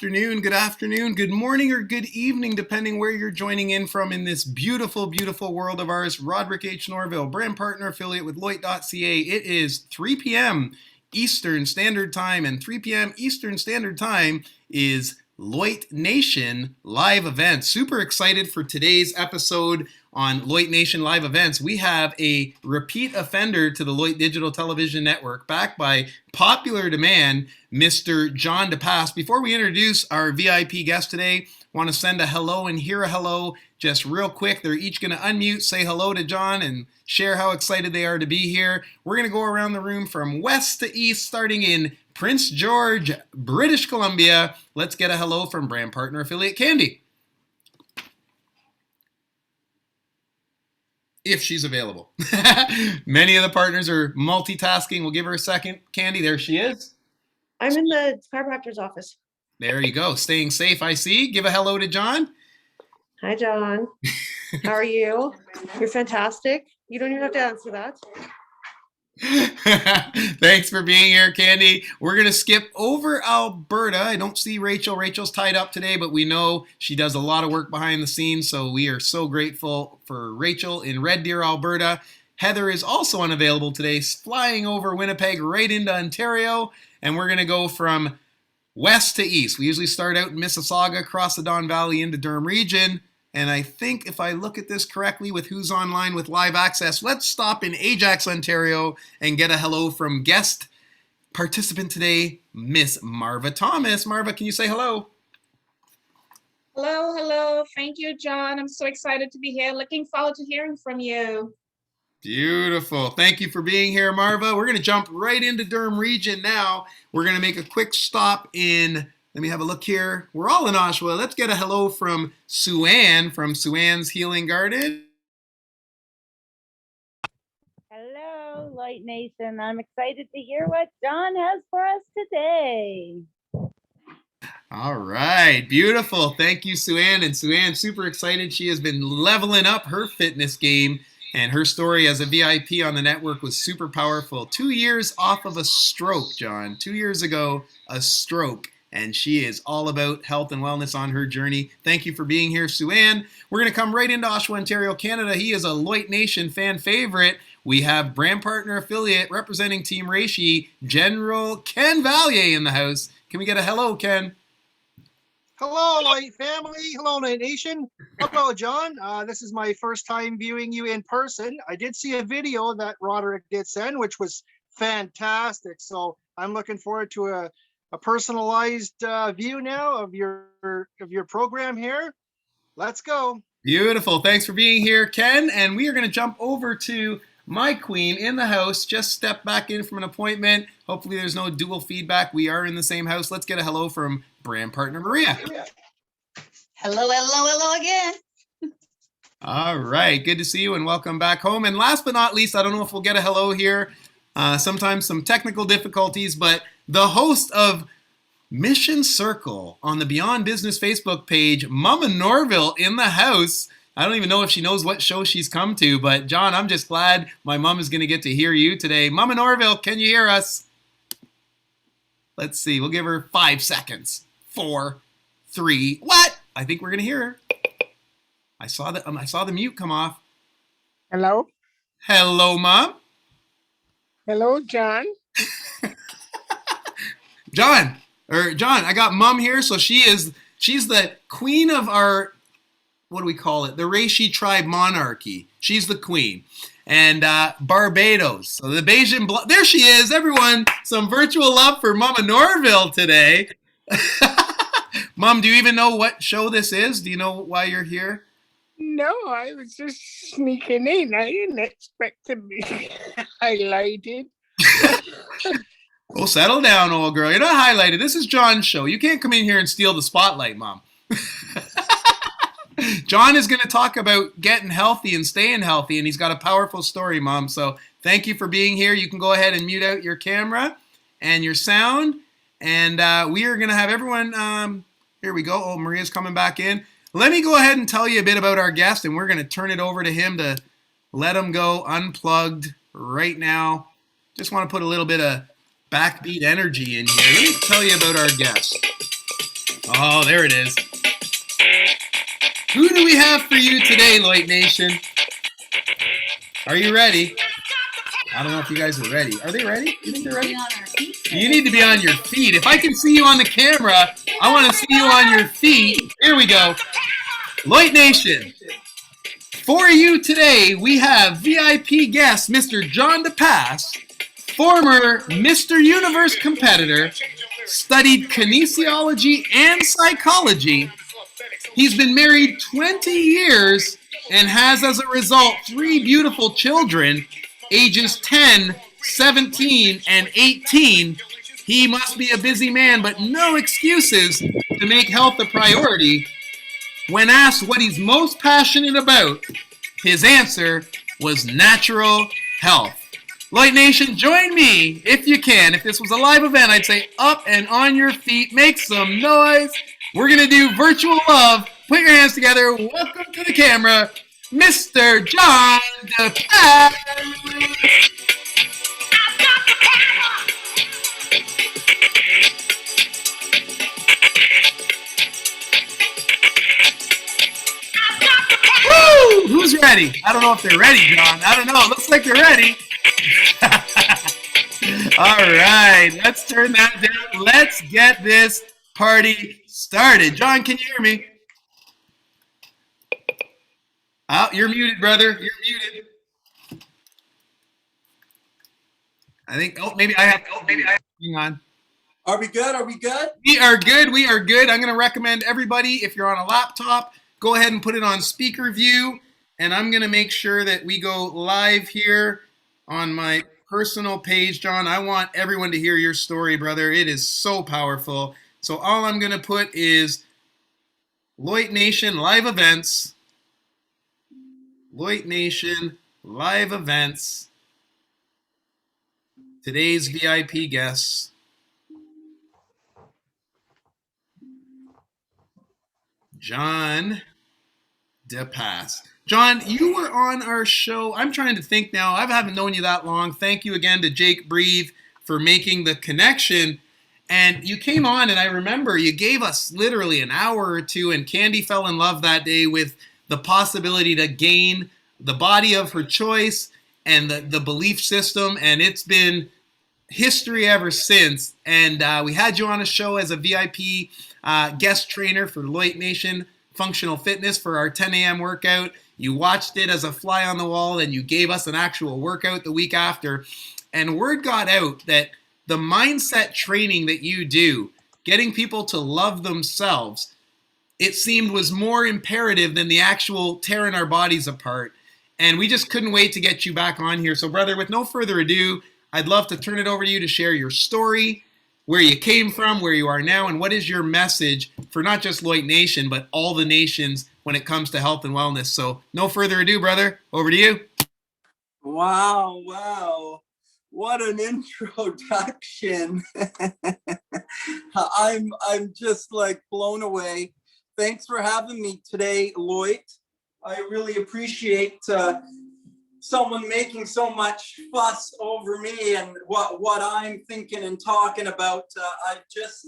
afternoon, good morning, or good evening, depending where you're joining in from in this beautiful, beautiful world of ours. Roderick H. Norville, brand partner affiliate with Loit.ca. It is 3 p.m. Eastern Standard Time, and 3 p.m. Eastern Standard Time is Loit Nation live events. Super excited for today's episode on Loit Nation live events. We have a repeat offender to the Loit Digital Television Network, backed by popular demand, Mr. John DePass. Before we introduce our VIP guest today, want to send a hello and hear a hello just real quick. They're each going to unmute, say hello to John, and share how excited they are to be here. We're going to go around the room from west to east, starting in Prince George, British Columbia. Let's get a hello from brand partner affiliate Candy, if she's available. Many of the partners are multitasking. We'll give her a second. Candy, there she is. I'm in the chiropractor's office. There you go. Staying safe, I see. Give a hello to John. Hi, John. How are you? You're fantastic. You don't even have to answer that. Thanks for being here, Candy. We're going to skip over Alberta. I don't see Rachel. Rachel's tied up today, but we know she does a lot of work behind the scenes, so we are so grateful for Rachel in Red Deer, Alberta. Heather is also unavailable today, flying over Winnipeg right into Ontario, and we're going to go from west to east. We usually start out in Mississauga, across the Don Valley into Durham region. And I think if I look at this correctly with who's online with live access, let's stop in Ajax, Ontario and get a hello from guest participant today, Miss Marva Thomas. Marva, can you say hello? Hello. Thank you, John. I'm so excited to be here. Looking forward to hearing from you. Beautiful. Thank you for being here, Marva. We're going to jump right into Durham region now. We're going to make a quick stop in, let me have a look here. We're all in Oshawa. Let's get a hello from Sue-Ann from Sue-Ann's Healing Garden. Hello, Loit Nation. I'm excited to hear what John has for us today. All right. Beautiful. Thank you, Sue-Ann. And Sue-Ann, super excited. She has been leveling up her fitness game. And her story as a VIP on the network was super powerful. 2 years off of a stroke, John. 2 years ago, a stroke. And she is all about health and wellness on her journey. Thank you for being here, Sue-Ann. We're going to come right into Oshawa, Ontario, Canada. He is a Loit Nation fan favorite. We have brand partner affiliate representing Team Reishi, General Ken Valier in the house. Can we get a hello, Ken? Hello, Loit family. Hello, Loit Nation. Hello, John. This is my first time viewing you in person. I did see a video that Roderick did send, which was fantastic. So I'm looking forward to a personalized view now of your program here. Let's go. Beautiful. Thanks for being here, Ken. And we are going to jump over to my queen in the house. Just stepped back in from an appointment. Hopefully there's no dual feedback. We are in the same house. Let's get a hello from brand partner Maria. Hello again. All right. Good to see you and welcome back home. And last but not least, I don't know if we'll get a hello here. Sometimes some technical difficulties, but the host of Mission Circle on the Beyond Business Facebook page, Mama Norville in the house. I don't even know if she knows what show she's come to, but John, I'm just glad my mom is going to get to hear you today. Mama Norville, can you hear us? Let's see. We'll give her 5 seconds. 4, 3. What? I think we're going to hear her. I saw the mute come off. Hello. Hello, Mom. Hello, John. John, I got Mom here, so she's the queen of our, what do we call it? The Reishi tribe monarchy. She's the queen. And Barbados. So the Bajan blood. There she is, everyone. Some virtual love for Mama Norville today. Mom, do you even know what show this is? Do you know why you're here? No, I was just sneaking in. I didn't expect to be highlighted. Well, settle down, old girl. You're not highlighted. This is John's show. You can't come in here and steal the spotlight, Mom. John is going to talk about getting healthy and staying healthy, and he's got a powerful story, Mom. So thank you for being here. You can go ahead and mute out your camera and your sound. And we are going to have everyone, here we go. Oh, Maria's coming back in. Let me go ahead and tell you a bit about our guest, and we're going to turn it over to him to let him go unplugged right now. Just want to put a little bit of backbeat energy in here. Let me tell you about our guest. Oh, there it is. Who do we have for you today, Lloyd Nation? Are you ready? I don't know if you guys are ready. Are they ready? You think they're ready? You need to be on your feet. If I can see you on the camera, I want to see you on your feet. Here we go. Lloyd Nation. For you today, we have VIP guest, Mr. John DePass, former Mr. Universe competitor, studied kinesiology and psychology. He's been married 20 years and has, as a result, 3 beautiful children, ages 10, 17, and 18. He must be a busy man, but no excuses to make health a priority. When asked what he's most passionate about, his answer was natural health. Lloyd Nation, join me if you can. If this was a live event, I'd say up and on your feet, make some noise. We're going to do virtual love. Put your hands together. Welcome to the camera, Mr. John DePass. Woo! Who's ready? I don't know if they're ready, John. I don't know. Looks like they're ready. All right, let's turn that down. Let's get this party started. John, can you hear me? Oh, you're muted, brother. You're muted. I think, maybe I have, hang on. Are we good? Are we good? We are good. We are good. I'm going to recommend everybody, if you're on a laptop, go ahead and put it on speaker view. And I'm going to make sure that we go live here on my personal page, John. I want everyone to hear your story, brother. It is so powerful. So all I'm going to put is Lloyd Nation live events. Lloyd Nation live events. Today's VIP guests. John DePass. John, you were on our show. I'm trying to think now. I haven't known you that long. Thank you again to Jake Breathe for making the connection. And you came on, and I remember you gave us literally an hour or two, and Candy fell in love that day with the possibility to gain the body of her choice and the belief system. And it's been history ever since. And we had you on a show as a VIP guest trainer for Lloyd Nation Functional Fitness for our 10 a.m. workout. You watched it as a fly on the wall, and you gave us an actual workout the week after. And word got out that the mindset training that you do, getting people to love themselves, it seemed was more imperative than the actual tearing our bodies apart. And we just couldn't wait to get you back on here. So, brother, with no further ado, I'd love to turn it over to you to share your story, where you came from, where you are now, and what is your message for not just Lloyd Nation, but all the nations when it comes to health and wellness. So no further ado, brother, over to you. Wow. What an introduction. I'm just like blown away. Thanks for having me today, Lloyd. I really appreciate someone making so much fuss over me and what I'm thinking and talking about. I've just,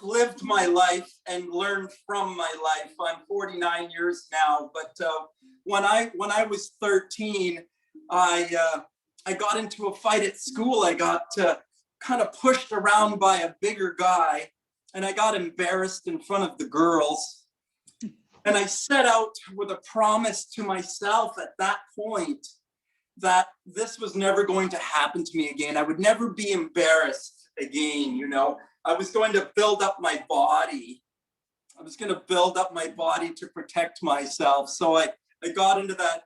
lived my life and learned from my life. I'm 49 years now, but when I was 13, I got into a fight at school. I got kind of pushed around by a bigger guy, and I got embarrassed in front of the girls. And I set out with a promise to myself at that point that this was never going to happen to me again. I would never be embarrassed again, I was going to build up my body. I was going to build up my body to protect myself. So I got into that,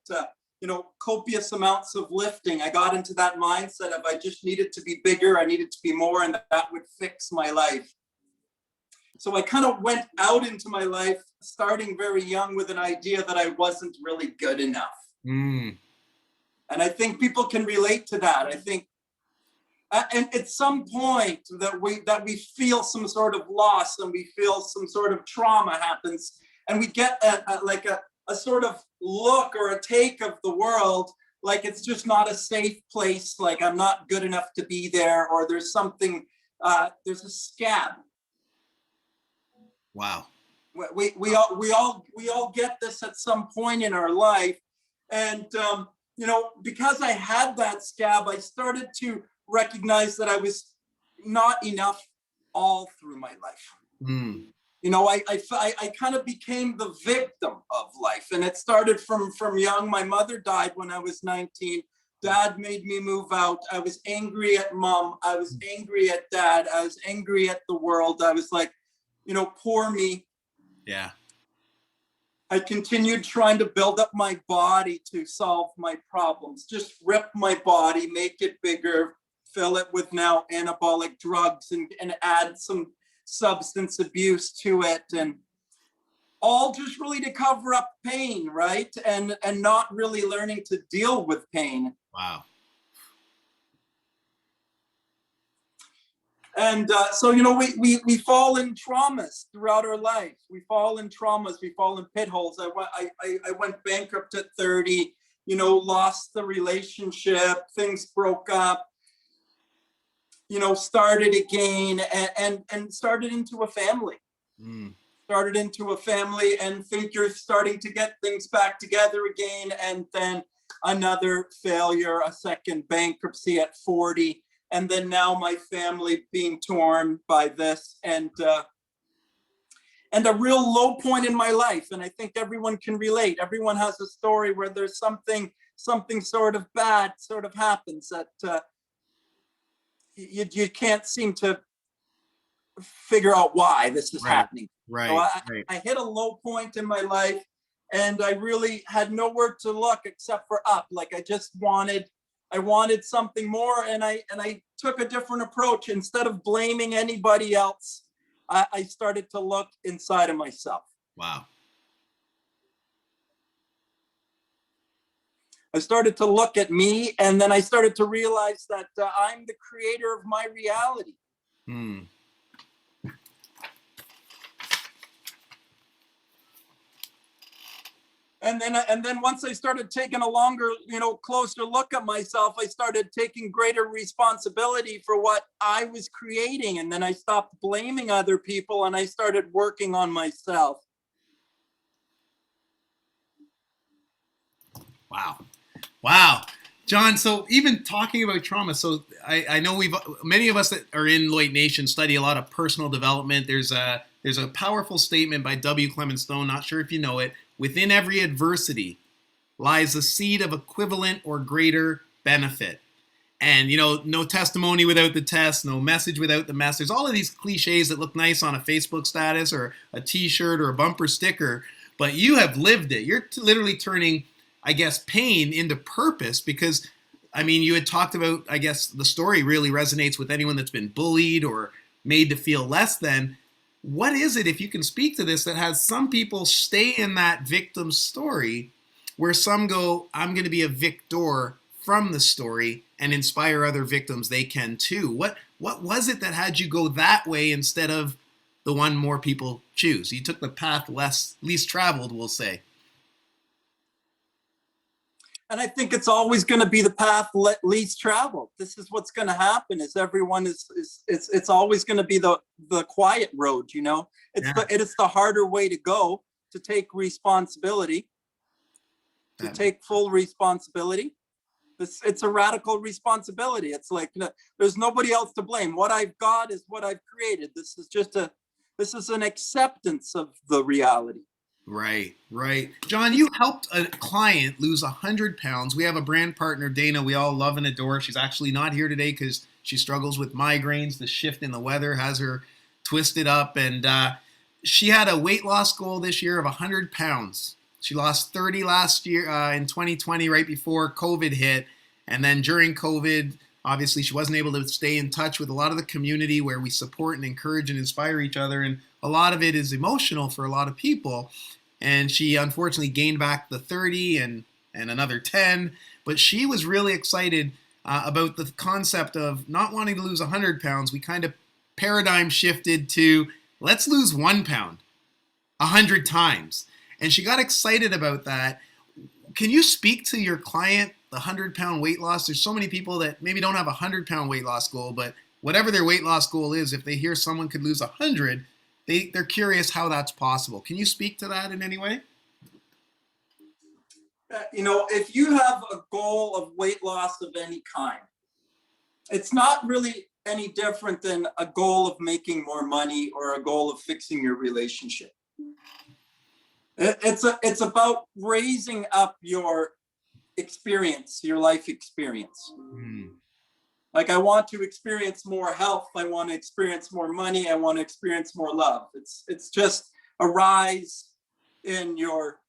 copious amounts of lifting. I got into that mindset of I just needed to be bigger. I needed to be more, and that would fix my life. So I kind of went out into my life, starting very young with an idea that I wasn't really good enough. And I think people can relate to that. I think, and at some point that we feel some sort of loss and we feel some sort of trauma happens, and we get a sort of look or a take of the world like it's just not a safe place, like I'm not good enough to be there, or there's something, there's a scab. Wow. We all get this at some point in our life. And, because I had that scab, I started to recognize that I was not enough all through my life. Mm. I kind of became the victim of life, and it started from young. My mother died when I was 19. Dad made me move out. I was angry at mom. I was angry at dad. I was angry at the world. I was like, poor me. Yeah. I continued trying to build up my body to solve my problems. Just rip my body, make it bigger, fill it with now anabolic drugs and add some substance abuse to it, and all just really to cover up pain, right? And not really learning to deal with pain. Wow. And so, we fall in traumas throughout our life. We fall in traumas. We fall in pit holes. I went bankrupt at 30, lost the relationship. Things broke up, started again and started into a family. Mm. Started into a family and think you're starting to get things back together again. And then another failure, a second bankruptcy at 40. And then now my family being torn by this and a real low point in my life. And I think everyone can relate. Everyone has a story where there's something sort of bad sort of happens that you can't seem to figure out why this is happening. Right. So Right. I hit a low point in my life, and I really had nowhere to look except for up. Like I wanted something more, and I took a different approach. Instead of blaming anybody else, I started to look inside of myself. Wow. I started to look at me, and then I started to realize that I'm the creator of my reality. Hmm. And then once I started taking a longer, closer look at myself, I started taking greater responsibility for what I was creating. And then I stopped blaming other people and I started working on myself. Wow. Wow. John, so even talking about trauma, so I know many of us that are in Lloyd Nation study a lot of personal development. There's a powerful statement by W. Clement Stone, not sure if you know it. Within every adversity lies a seed of equivalent or greater benefit. And, no testimony without the test, no message without the mess. There's all of these cliches that look nice on a Facebook status or a t-shirt or a bumper sticker, but you have lived it. You're literally turning, I guess, pain into purpose because, you had talked about, I guess, the story really resonates with anyone that's been bullied or made to feel less than. What is it, if you can speak to this, that has some people stay in that victim story where some go, I'm going to be a victor from the story and inspire other victims they can too? What was it that had you go that way instead of the one more people choose? You took the path least traveled, we'll say. And I think it's always going to be the path least traveled. This is what's going to happen. Is everyone it's always going to be the quiet road. It is the harder way to go, to take responsibility, to take full responsibility. It's a radical responsibility. It's like there's nobody else to blame. What I've got is what I've created. This is an acceptance of the reality. Right. John, you helped a client lose 100 pounds. We have a brand partner, Dana, we all love and adore. She's actually not here today because she struggles with migraines. The shift in the weather has her twisted up. And she had a weight loss goal this year of 100 pounds. She lost 30 last year in 2020, right before COVID hit. And then during COVID, obviously, she wasn't able to stay in touch with a lot of the community where we support and encourage and inspire each other. And a lot of it is emotional for a lot of people. And she unfortunately gained back the 30 and another 10. But she was really excited about the concept of not wanting to lose 100 pounds. We kind of paradigm shifted to let's lose 1 pound 100 times. And she got excited about that. Can you speak to your client, the 100-pound weight loss? There's so many people that maybe don't have a 100-pound weight loss goal, but whatever their weight loss goal is, if they hear someone could lose 100, they're curious how that's possible. Can you speak to that in any way? You know, if you have a goal of weight loss of any kind, it's not really any different than a goal of making more money or a goal of fixing your relationship. It's about raising up your experience, your life experience. Like, I want to experience more health. I want to experience more money. I want to experience more love. It's just a rise in your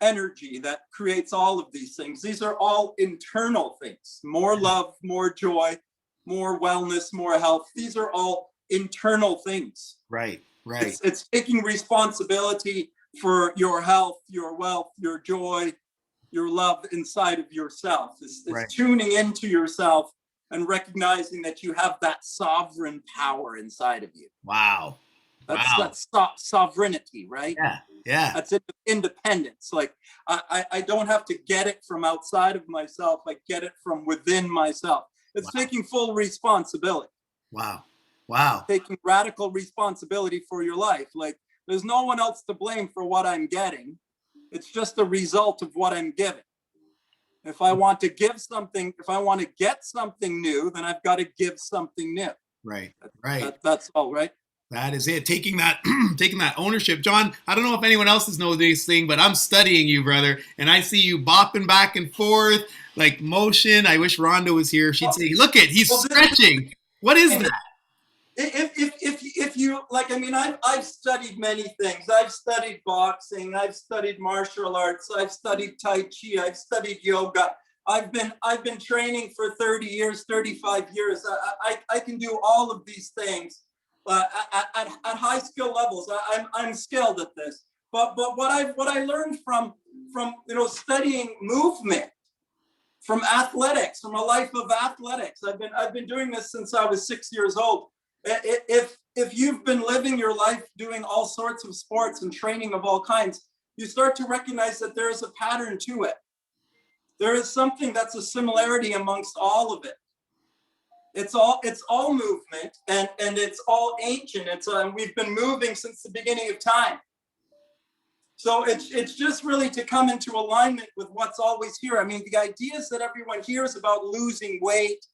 energy that creates all of these things. These are all internal things. More love, more joy, more wellness, more health. These are all internal things. Right. It's taking responsibility for your health, your wealth, your joy, your love inside of yourself. It's tuning into yourself and recognizing that you have that sovereign power inside of you. Wow. That's sovereignty, right? Yeah. That's independence. Like, I don't have to get it from outside of myself. I get it from within myself. It's taking full responsibility. Wow. Taking radical responsibility for your life. Like, there's no one else to blame for what I'm getting. It's just a result of what I'm giving. If I want to give something, if I want to get something new, then I've got to give something new. Right. That's all, right? That is it. Taking that ownership. John, I don't know if anyone else knows this thing, but I'm studying you, brother. And I see you bopping back and forth, like motion. I wish Rhonda was here. She'd say, look it, he's stretching. What is that? If you like, I mean, I've studied many things. I've studied boxing. I've studied martial arts. I've studied Tai Chi. I've studied yoga. I've been training for 30 years, 35 years. I can do all of these things at high skill levels. I'm skilled at this. But what I learned from studying movement, from athletics, from a life of athletics. I've been doing this since I was 6 years old. If you've been living your life doing all sorts of sports and training of all kinds, you start to recognize that there is a pattern to it. There is something that's a similarity amongst all of it. It's all movement, and it's all ancient. We've been moving since the beginning of time. So it's just really to come into alignment with what's always here. I mean, the ideas that everyone hears about losing weight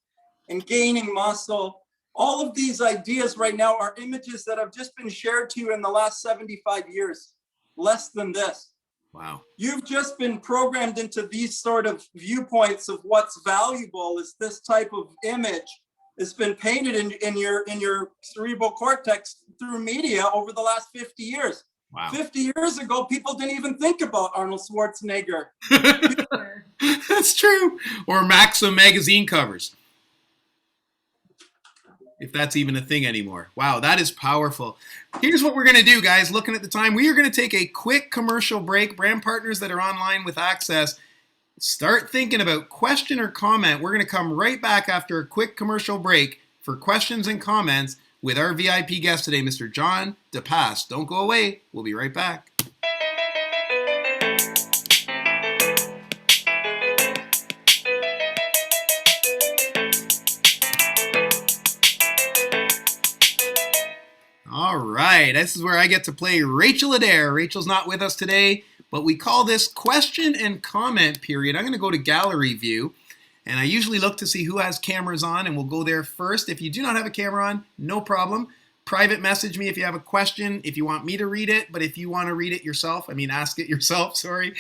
and gaining muscle, all of these ideas right now are images that have just been shared to you in the last 75 years, less than this. Wow. You've just been programmed into these sort of viewpoints of what's valuable is this type of image. It's been painted in your cerebral cortex through media over the last 50 years. Wow. 50 years ago, people didn't even think about Arnold Schwarzenegger. That's true. Or Maxim magazine covers, if that's even a thing anymore. Wow, that is powerful. Here's what we're going to do, guys. Looking at the time, we are going to take a quick commercial break. Brand partners that are online with Access, start thinking about question or comment. We're going to come right back after a quick commercial break for questions and comments with our VIP guest today, Mr. John DePass. Don't go away. We'll be right back. All right, this is where I get to play Rachel Adair. Rachel's not with us today, but we call this question and comment period. I'm going to go to gallery view, and I usually look to see who has cameras on, and we'll go there first. If you do not have a camera on, no problem. Private message me if you have a question, if you want me to read it, but if you want to read it yourself, ask it yourself, sorry,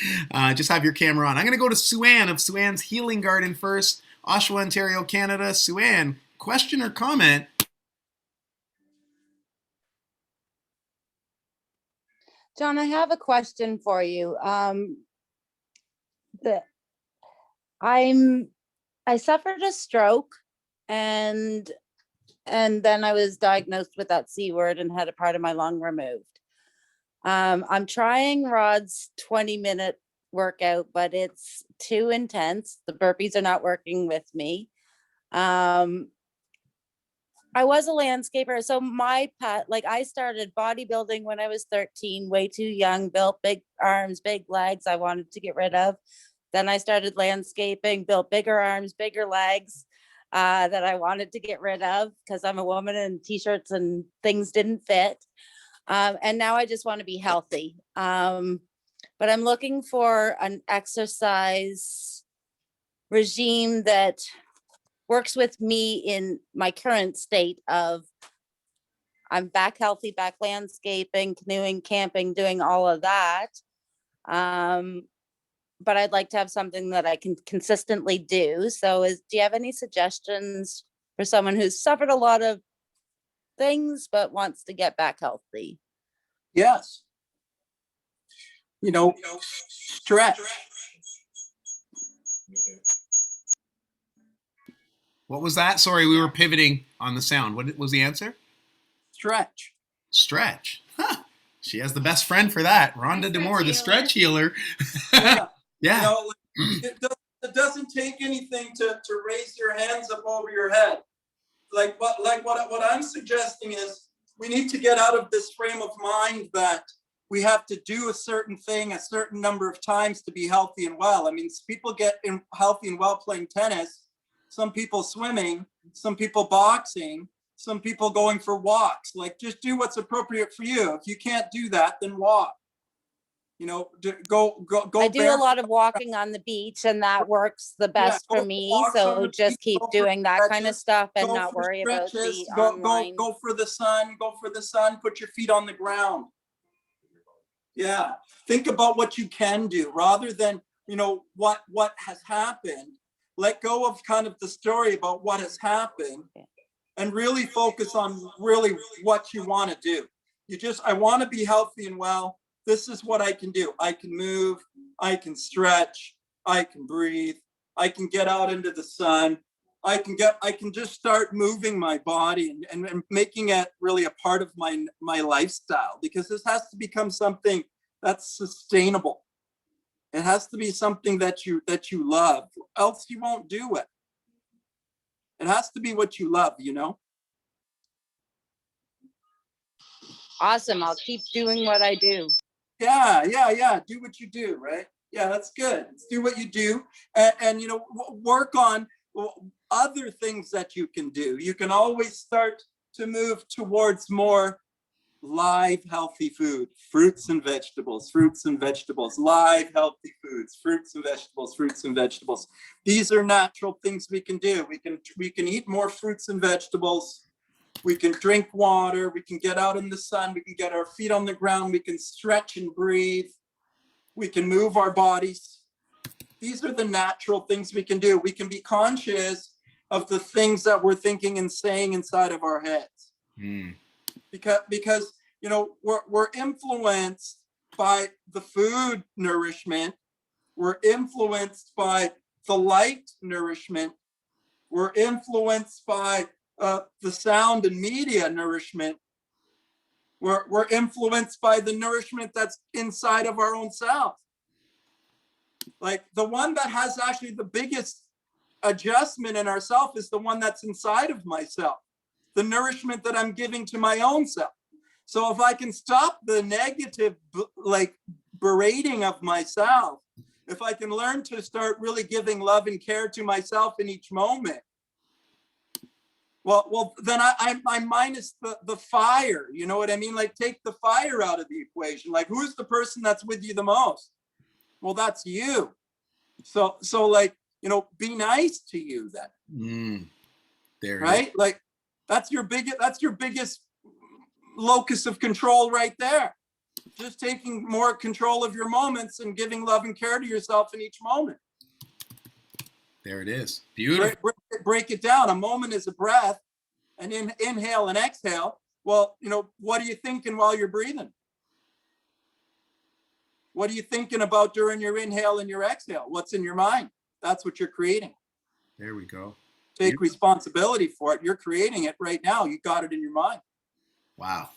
just have your camera on. I'm going to go to Sue-Ann of Sue-Ann's Healing Garden first, Oshawa, Ontario, Canada. Sue-Ann, question or comment? John, I have a question for you. I suffered a stroke, and then I was diagnosed with that C word and had a part of my lung removed. I'm trying Rod's 20-minute workout, but it's too intense. The burpees are not working with me. I was a landscaper, so I started bodybuilding when I was 13, way too young, built big arms, big legs I wanted to get rid of. Then I started landscaping, built bigger arms, bigger legs that I wanted to get rid of because I'm a woman and t-shirts and things didn't fit. And now I just want to be healthy. But I'm looking for an exercise regime that works with me in my current state of I'm back healthy, back landscaping, canoeing, camping, doing all of that. But I'd like to have something that I can consistently do. So do you have any suggestions for someone who's suffered a lot of things but wants to get back healthy? Yes. You know, stretch. What was that? Sorry, we were pivoting on the sound. What was the answer? Stretch. Stretch. Huh. She has the best friend for that. Rhonda Stretch DeMore, the healer. stretch healer. Yeah. Yeah. You know, it doesn't take anything to raise your hands up over your head. What I'm suggesting is we need to get out of this frame of mind that we have to do a certain thing a certain number of times to be healthy and well. I mean, people get healthy and well playing tennis, some people swimming, some people boxing, some people going for walks. Like, just do what's appropriate for you. If you can't do that, then walk. You know, go. I do a lot of walking on the beach, and that works the best go for for me. walks on So the just beach, keep go for doing that kind of stretches, stuff and go not for worry about stretches, the go online. for the sun, put your feet on the ground. Yeah, think about what you can do rather than, you know, what has happened. Let go of kind of the story about what has happened and really focus on really what you want to do. I want to be healthy and well. This is what I can do. I can move, I can stretch, I can breathe, I can get out into the sun. I can just start moving my body and making it really a part of my lifestyle, because this has to become something that's sustainable. It has to be something that you love, else you won't do it. It has to be what you love, you know? Awesome. I'll keep doing what I do. Yeah. Do what you do, right? Yeah, that's good. Do what you do, and you know, work on other things that you can do. You can always start to move towards more live, healthy food, fruits and vegetables, live, healthy foods, fruits and vegetables. These are natural things we can do. We can eat more fruits and vegetables. We can drink water. We can get out in the sun. We can get our feet on the ground. We can stretch and breathe. We can move our bodies. These are the natural things we can do. We can be conscious of the things that we're thinking and saying inside of our heads. Because you know, we're influenced by the food nourishment. We're influenced by the light nourishment. We're influenced by the sound and media nourishment. We're influenced by the nourishment that's inside of our own self. Like, the one that has actually the biggest adjustment in ourself is the one that's inside of myself, the nourishment that I'm giving to my own self. So if I can stop the negative, like, berating of myself, if I can learn to start really giving love and care to myself in each moment, well, then I'm minus the fire. You know what I mean? Like, take the fire out of the equation. Like, who's the person that's with you the most? Well, that's you. So like, you know, be nice to you then. There, right? Like, that's your biggest locus of control right there. Just taking more control of your moments and giving love and care to yourself in each moment. There it is. Beautiful. Break it down. A moment is a breath, and inhale and exhale. Well, you know, what are you thinking while you're breathing? What are you thinking about during your inhale and your exhale? What's in your mind? That's what you're creating. There we go. Take responsibility for it. You're creating it right now. You got it in your mind. Wow.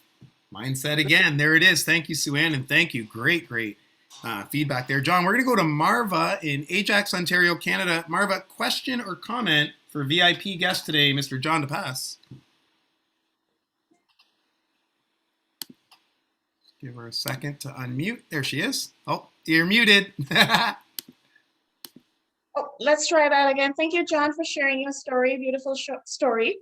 Mindset again. There it is. Thank you, Sue-Ann, and thank you. Great feedback there. John, we're going to go to Marva in Ajax, Ontario, Canada. Marva, question or comment for VIP guest today, Mr. John DePass? Give her a second to unmute. There she is. Oh, you're muted. Oh, let's try that again. Thank you, John, for sharing your story. Beautiful story.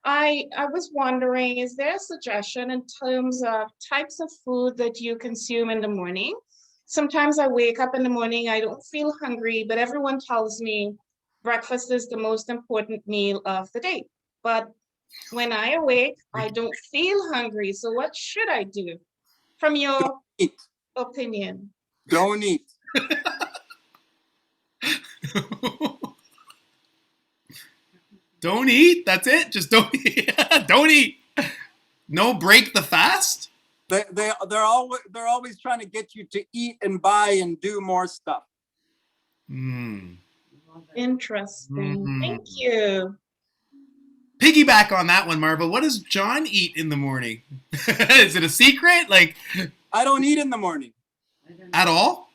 I was wondering, is there a suggestion in terms of types of food that you consume in the morning? Sometimes I wake up in the morning, I don't feel hungry, but everyone tells me breakfast is the most important meal of the day. But when I awake, I don't feel hungry. So what should I do? From your Eat. opinion. Don't eat. Don't eat. That's it. Just don't eat. Don't eat. No break the fast. They're always trying to get you to eat and buy and do more stuff. Hmm. Interesting. Mhm. Thank you. Piggyback on that one, Marva. What does John eat in the morning? Is it a secret? Like I don't eat in the morning. at all?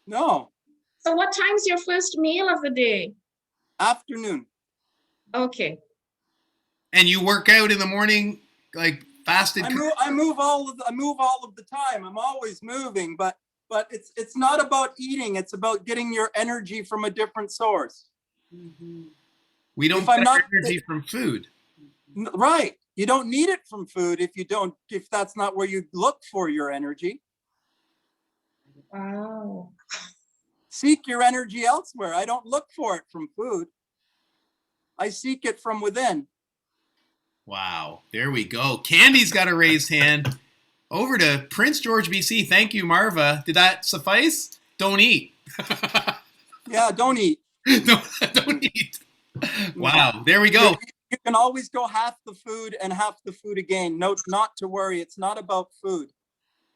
No, So what time's your first meal of the day? afternoon. Okay. And you work out in the morning, like fasted? I move all of the time. I'm always moving, but it's not about eating. It's about getting your energy from a different source. We don't If I'm get not- energy from food. Right. You don't need it from food if that's not where you look for your energy. Wow. Seek your energy elsewhere. I don't look for it from food. I seek it from within. Wow. There we go. Candy's got a raised hand. Over to Prince George, BC. Thank you, Marva. Did that suffice? Don't eat. Yeah, don't eat. Don't eat. Wow. There we go. You can always go half the food and half the food again. No, not to worry. It's not about food.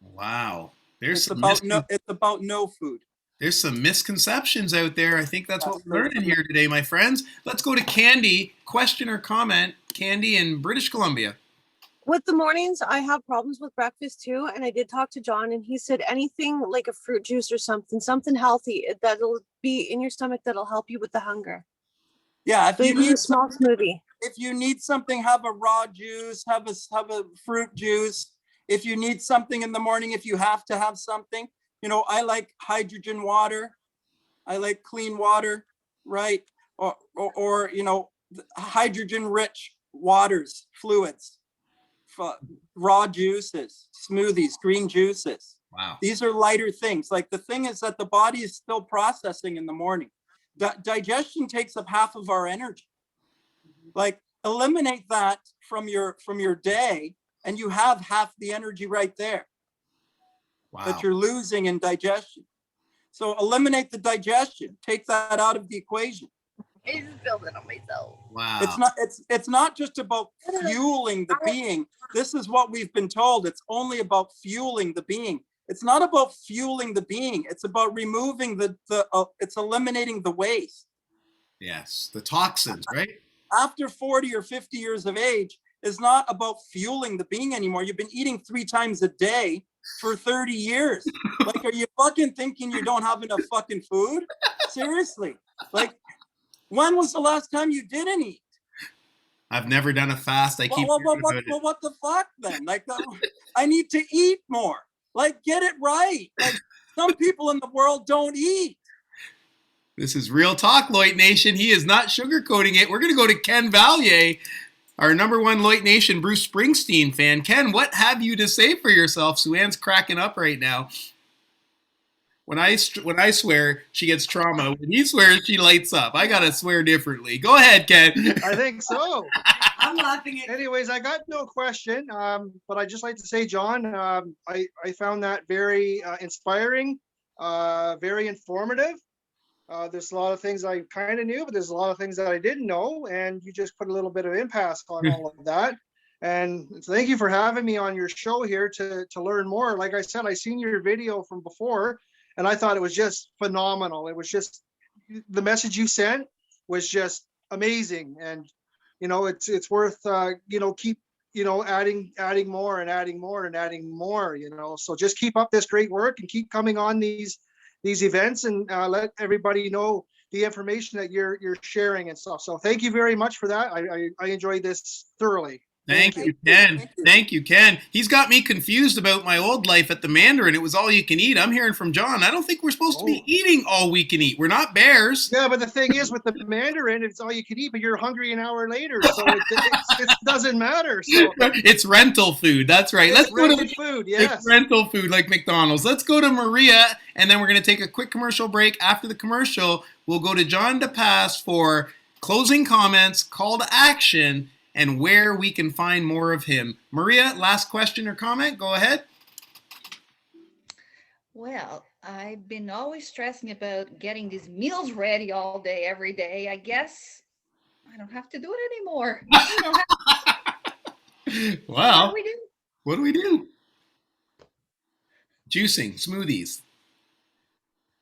Wow. It's about no food. There's some misconceptions out there. I think that's what That's we're learning here today, my friends. Let's go to Candy. Question or comment? Candy in British Columbia. With the mornings, I have problems with breakfast too. And I did talk to John and he said anything like a fruit juice or something healthy that'll be in your stomach that'll help you with the hunger. Yeah, if So you even a need small smoothie. if you need something, have a raw juice, have a fruit juice. If you need something in the morning, if you have to have something, I like hydrogen water. I like clean water, right? Or hydrogen rich waters, fluids, raw juices, smoothies, green juices. Wow. These are lighter things. Like the thing is that the body is still processing in the morning. Digestion takes up half of our energy. Like eliminate that from your day and you have half the energy right there that you're losing in digestion. So eliminate the digestion, take that out of the equation. I just built it on myself. Wow. It's not just about fueling the being. This is what we've been told. It's only about fueling the being. It's not about fueling the being. It's about removing it's eliminating the waste. Yes. The toxins, right? After 40 or 50 years of age is not about fueling the being anymore. You've been eating 3 times a day for 30 years. Like, are you fucking thinking you don't have enough fucking food? Seriously. Like, when was the last time you didn't eat? I've never done a fast. I keep Well, what the fuck then? Like, I need to eat more. Like, get it right. Like, some people in the world don't eat. This is real talk, Lloyd Nation. He is not sugarcoating it. We're going to go to Ken Valier, our number one Lloyd Nation Bruce Springsteen fan. Ken, what have you to say for yourself? Sue-Ann's cracking up right now. When I swear, she gets trauma. When he swears, she lights up. I got to swear differently. Go ahead, Ken. I think so. I'm laughing at Anyways, I got no question, but I'd just like to say, John, I found that very inspiring, very informative. There's a lot of things I kind of knew, but there's a lot of things that I didn't know, and you just put a little bit of impasse on all of that. And thank you for having me on your show here to learn more. Like I said, I seen your video from before, and I thought it was just phenomenal. It was just, the message you sent was just amazing. And, it's worth, keep, adding more and adding more and adding more, so just keep up this great work and keep coming on these events and let everybody know the information that you're sharing and stuff. So thank you very much for that. I enjoyed this thoroughly. Thank Thank you, you. Ken. Thank you. Thank you, Ken. He's got me confused about my old life at the Mandarin. It was all you can eat. I'm hearing from John. I don't think we're supposed to be Oh. eating all we can eat. We're not bears. Yeah, but the thing is, with the Mandarin, it's all you can eat, but you're hungry an hour later, so it doesn't matter. So It's rental food. That's right. it's Let's go to rented food. it's Yes. rental food like McDonald's. Let's go to Maria, and then we're going to take a quick commercial break. After the commercial, we'll go to John DePass for closing comments, call to action, and where we can find more of him. Maria, last question or comment? Go ahead. Well, I've been always stressing about getting these meals ready all day, every day. I guess I don't have to do it anymore. You know, what Well, do we do? what do we do? Juicing, smoothies.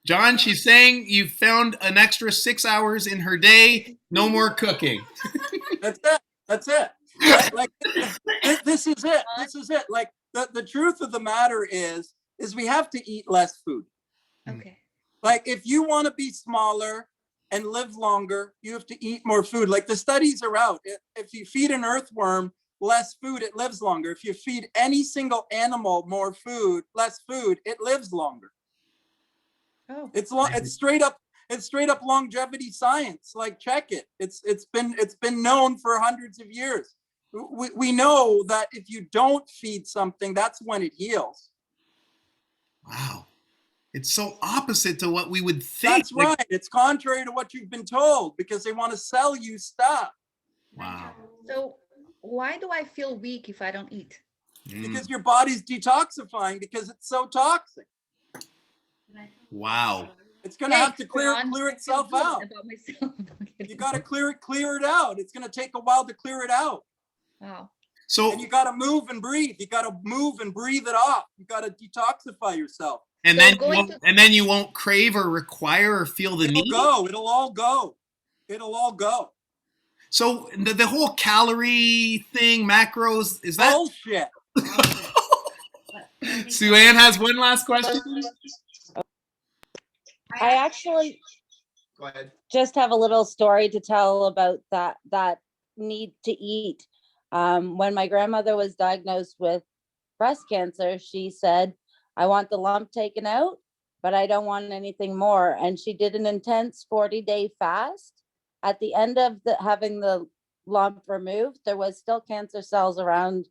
John, she's saying you found an extra 6 hours in her day. No more cooking. That's it. That's it. Like this is it. This is it. Like the truth of the matter is we have to eat less food. Okay. Like if you want to be smaller and live longer, you have to eat more food. Like the studies are out. If you feed an earthworm less food, it lives longer. If you feed any single animal more food, less food, it lives longer. Oh, It's straight up. It's straight up longevity science. Like check it. It's been known for hundreds of years. We know that if you don't feed something, that's when it heals. Wow. It's so opposite to what we would think. That's right. It's contrary to what you've been told because they want to sell you stuff. Wow. so why do I feel weak if I don't eat? Because your body's detoxifying because it's so toxic. Wow. It's gonna have to Thanks, clear Ron. I feel itself good out. about myself. You gotta clear it out. It's gonna take a while to clear it out. Wow. So And you gotta move and breathe. You gotta move and breathe it off. You gotta detoxify yourself. and So then going to- and then you won't crave or require or feel the It'll need. go. It'll all go. It'll all go. So the whole calorie thing, macros, is that Bullshit. Sue Ann has one last question? I actually Go ahead. just have a little story to tell about that need to eat. When my grandmother was diagnosed with breast cancer, she said, I want the lump taken out, but I don't want anything more. And she did an intense 40-day fast. At the end of having the lump removed, there was still cancer cells around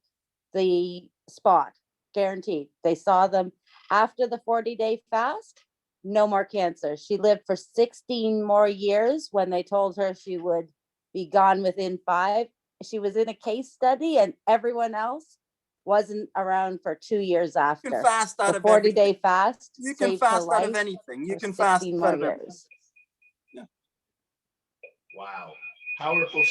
the spot, guaranteed. They saw them after the 40-day fast. No more cancer. She lived for 16 more years when they told her she would be gone within 5. She was in a case study and everyone else wasn't around for 2 years You after. can fast out The of everything. 40-day fast You can saved her fast out of life anything. You for can fast 16 out more of everything. years. Wow. Powerful.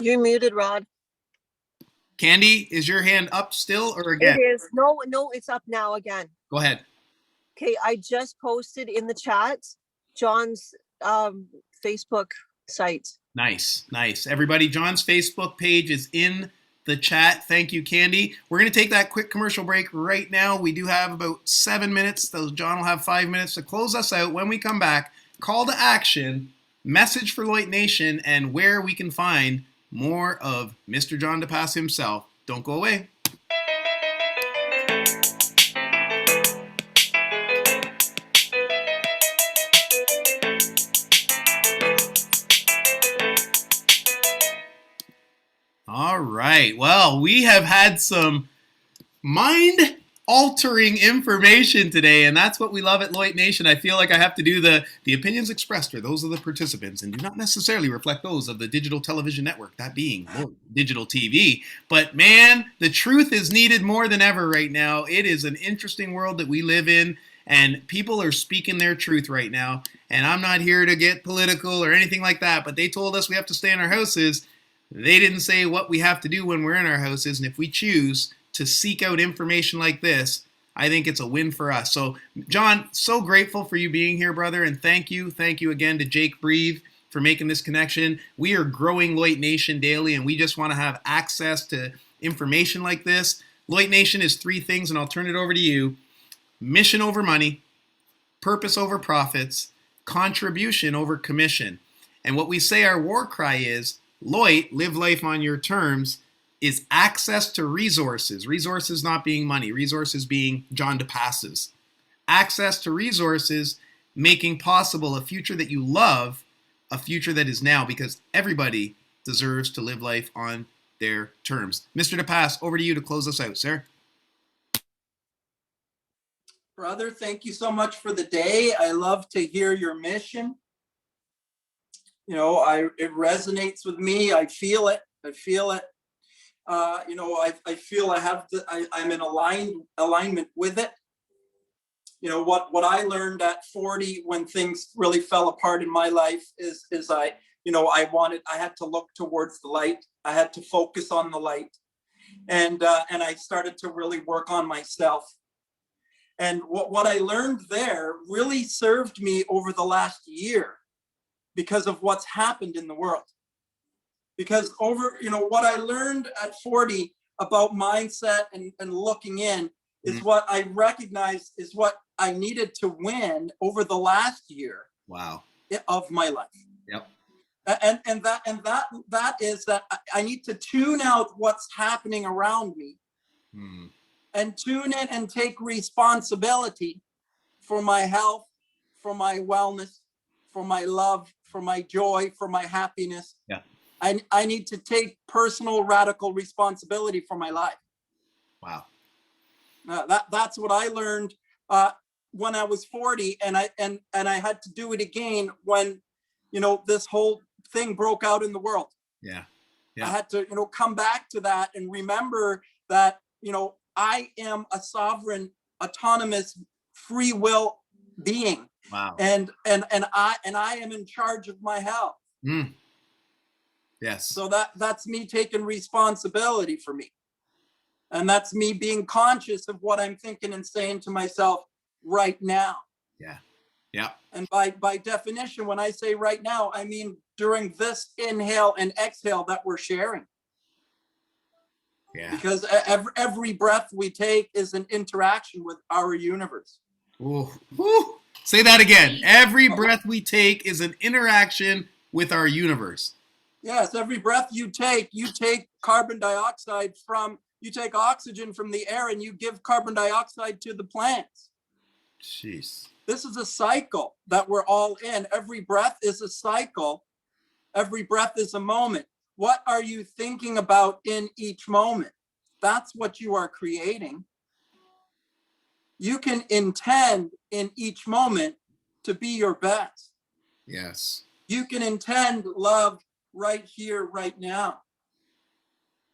You're muted, Rod. Candy, is your hand up still or It again? is. No, it's up now again. Go ahead. Okay, I just posted in the chat John's Facebook site. Nice, nice. Everybody, John's Facebook page is in the chat. Thank you, Candy. We're going to take that quick commercial break right now. We do have about 7 minutes. So John will have 5 minutes to close us out. When we come back, call to action, message for Lloyd Nation, and where we can find more of Mr. John DePass himself. Don't go away. All right. Well, we have had some mind-altering information today, and that's what we love at Lloyd Nation. I feel like I have to do the opinions expressed are those of the participants and do not necessarily reflect those of the digital television network, that being Lloyd Digital TV. But man, the truth is needed more than ever right now. It is an interesting world that we live in, and people are speaking their truth right now. And I'm not here to get political or anything like that, but they told us we have to stay in our houses. They didn't say what we have to do when we're in our houses, and if we choose to seek out information like this, I think it's a win for us. So, John, so grateful for you being here, brother, and thank you again to Jake Breathe for making this connection. We are growing Lloyd Nation daily, and we just want to have access to information like this. Lloyd Nation is 3 things, and I'll turn it over to you. Mission over money, purpose over profits, contribution over commission. And what we say our war cry is, Loit, live life on your terms, is access to resources. Resources not being money, resources being John DePass's. Access to resources, making possible a future that you love, a future that is now, because everybody deserves to live life on their terms. Mr. DePass, over to you to close us out, sir. Brother, thank you so much for the day. I love to hear your mission. You know, it resonates with me. I feel it. I feel it. You know, I feel I'm in alignment with it. You know, what I learned at 40 when things really fell apart in my life is I had to look towards the light. I had to focus on the light. And I started to really work on myself. And what I learned there really served me over the last year because of what's happened in the world. Because what I learned at 40 about mindset and looking in is what I recognized is what I needed to win over the last year. Wow. Of my life. Yep. And that is that I need to tune out what's happening around me and tune in and take responsibility for my health, for my wellness, for my love, for my joy, for my happiness. Yeah. I need to take personal radical responsibility for my life. Wow. That's what I learned when I was 40, and I had to do it again when, this whole thing broke out in the world. Yeah. I had to, come back to that and remember that, I am a sovereign, autonomous, free will being. Wow. And I am in charge of my health. Yes. So that's me taking responsibility for me. And that's me being conscious of what I'm thinking and saying to myself right now. Yeah. Yeah. And by definition, when I say right now, I mean during this inhale and exhale that we're sharing. Yeah. Because every breath we take is an interaction with our universe. Ooh. Woo. Say that again. Every breath we take is an interaction with our universe. Yes, every breath you take carbon dioxide you take oxygen from the air and you give carbon dioxide to the plants. Jeez. This is a cycle that we're all in. Every breath is a cycle. Every breath is a moment. What are you thinking about in each moment? That's what you are creating. You can intend in each moment to be your best. Yes. You can intend love right here, right now.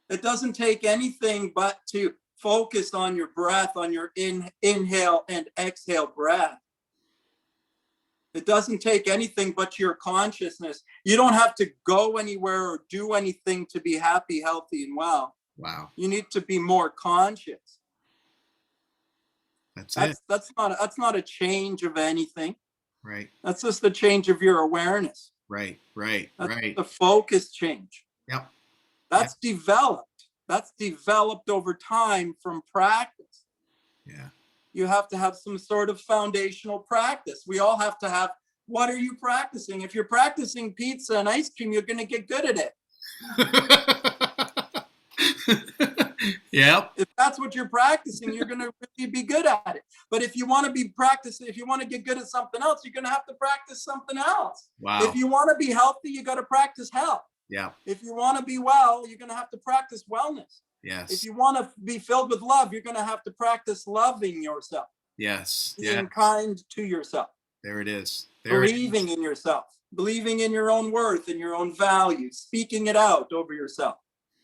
It doesn't take anything but to focus on your breath, on your inhale and exhale breath. It doesn't take anything but your consciousness. You don't have to go anywhere or do anything to be happy, healthy, and well. Wow. You need to be more conscious. That's it. That's not a change of anything. Right. That's just the change of your awareness. Right. That's the focus change. Yep. That's developed. That's developed over time from practice. Yeah. You have to have some sort of foundational practice. We all have to have, what are you practicing? If you're practicing pizza and ice cream, you're going to get good at it. Yep. If that's what you're practicing, you're going to really be good at it. But if you want to be practicing, if you want to get good at something else, you're going to have to practice something else. Wow. If you want to be healthy, you got to practice health. Yeah. If you want to be well, you're going to have to practice wellness. Yes. If you want to be filled with love, you're going to have to practice loving yourself. Yes. Being Yeah. kind to yourself. There it is. Believing in yourself. Believing in your own worth and your own value. Speaking it out over yourself.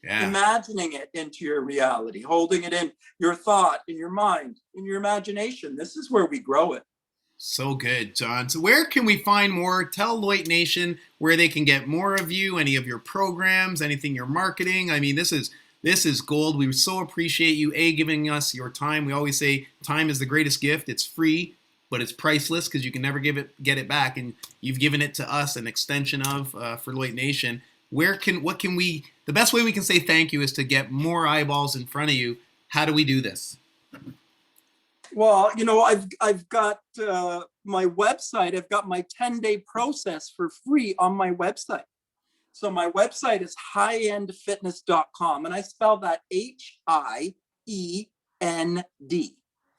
Yeah. Imagining it into your reality. Holding it in your thought, in your mind, in your imagination. This is where we grow it. So good, John. So where can we find more? Tell Loit Nation where they can get more of you, any of your programs, anything you're marketing. I mean, this is gold. We so appreciate you, giving us your time. We always say time is the greatest gift. It's free, but it's priceless because you can never get it back. And you've given it to us, an extension of for Loit Nation. The best way we can say thank you is to get more eyeballs in front of you. How do we do this? Well, I've got my website, I've got my 10-day process for free on my website. So my website is highendfitness.com, and I spell that H-I-E-N-D.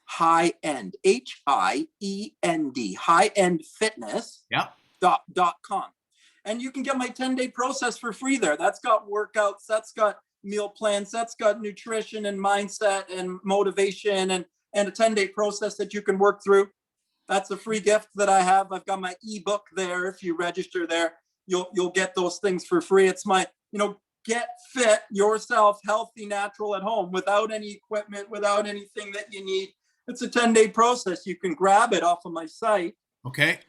High end, H-I-E-N-D, highendfitness.com. And you can get my 10-day process for free there. That's got workouts, that's got meal plans, that's got nutrition and mindset and motivation, and a 10-day process that you can work through. That's a free gift that I have. I've got my ebook there. If you register there, you'll get those things for free. It's my, get fit yourself, healthy, natural at home, without any equipment, without anything that you need. It's a 10-day process. You can grab it off of my site. Okay.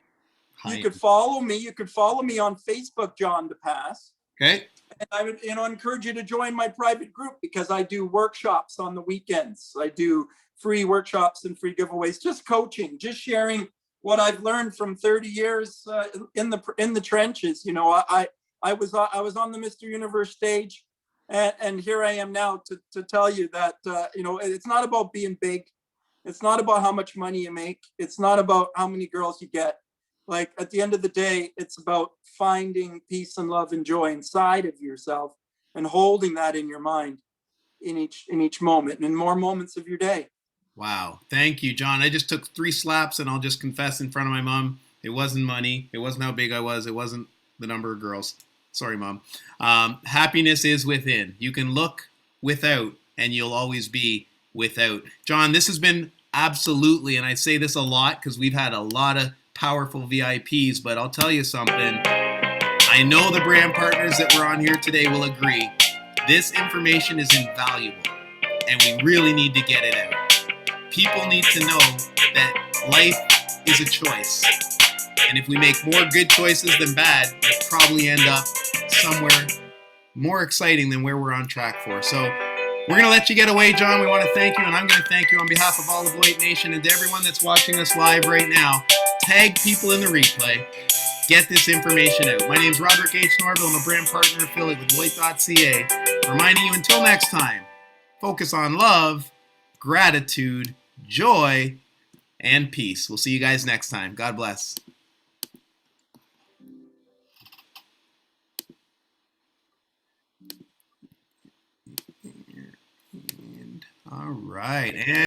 You could follow me. You could follow me on Facebook, John DePass. Okay. And I would, encourage you to join my private group, because I do workshops on the weekends. I do free workshops and free giveaways, just coaching, just sharing what I've learned from 30 years in the trenches. I was on the Mr. Universe stage, and here I am now to tell you that it's not about being big. It's not about how much money you make. It's not about how many girls you get. Like, at the end of the day, it's about finding peace and love and joy inside of yourself, and holding that in your mind in each moment, and in more moments of your day. Wow. Thank you, John. I just took 3 slaps, and I'll just confess in front of my mom. It wasn't money. It wasn't how big I was. It wasn't the number of girls. Sorry, Mom. Happiness is within. You can look without, and you'll always be without. John, this has been absolutely, and I say this a lot because we've had a lot of powerful VIPs, but I'll tell you something. I know the brand partners that were on here today will agree. This information is invaluable, and we really need to get it out. People need to know that life is a choice. And if we make more good choices than bad, we'll probably end up somewhere more exciting than where we're on track for. So we're going to let you get away, John. We want to thank you, and I'm going to thank you on behalf of all of Loit Nation, and to everyone that's watching us live right now. Tag people in the replay. Get this information out. My name is Roderick H. Norville. I'm a brand partner affiliate with Loit.ca. Reminding you, until next time, focus on love, gratitude, joy, and peace. We'll see you guys next time. God bless. All right. And